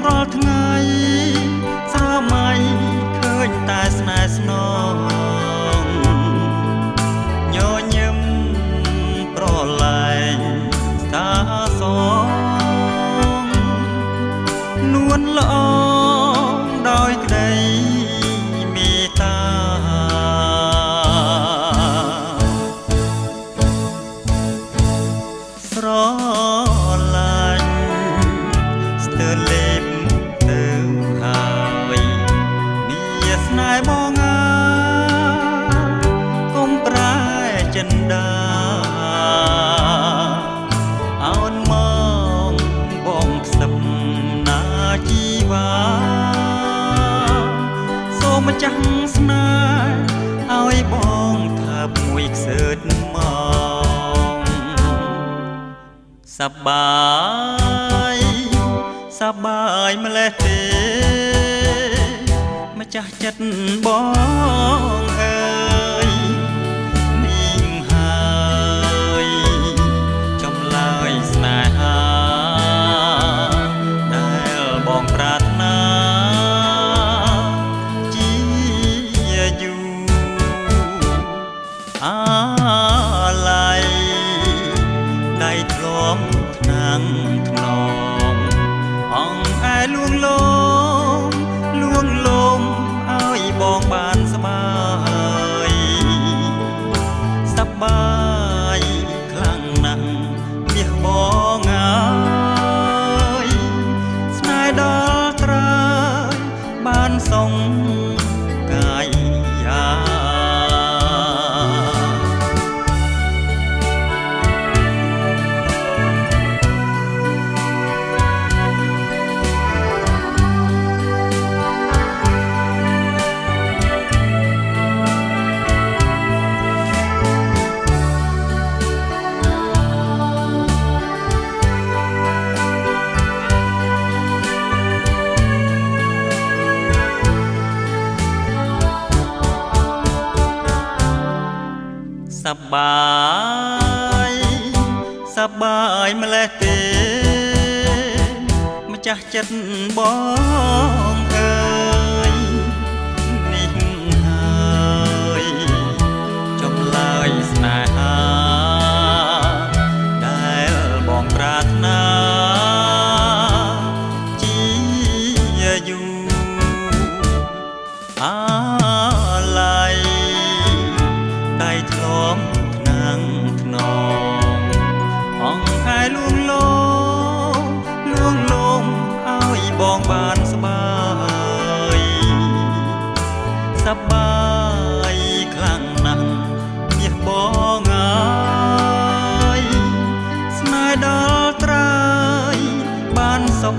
រាល់ថ្ងៃស្រមៃឃើញតែស្នេហ៍ស្នងញញឹមប្រឡែងស្តាសងនួនល្អដោយក្តីមេត្តាស្រឡាញ់ស្ទើរលេបទៅហើយមានស្នេហ៍បងកុំប្រែចិនដាអោនមកបងផ្សឹបណាជីវ៉ាសូមម្ចាស់ស្នេហ៍ឲ្យបងថាមួយខ្សើតមកសប្បាយម្លេះទេម្ចាស់ចិត្តបងអើយនាងហើយចំឡើយស្នេហាដែលបងប្រាថ្នាជាយូរអាឡ័យដៃធ្លាប់ថ្នាំងថ្នមអង្គឯលួងលោមឲ្យបងបានសបាយខ្លាំងណាស់មាសបងអើយស្នេហ៍ដល់ត្រើយបានសងកាយាសប្បាយម្លេះទេម្ចាស់ចិត្តបងអើយនេះហើយចំឡើយស្នេហាដែលបងប្រាថ្នាជាយូរអាឡ័យដៃធ្លាប់ថ្នាំងថ្នមអង្គឯលួងលោមឲ្យបងបានសបាយខ្លាំងណាស់មាសបងអើយស្នេហ៍ដល់ត្រើយបានសុខ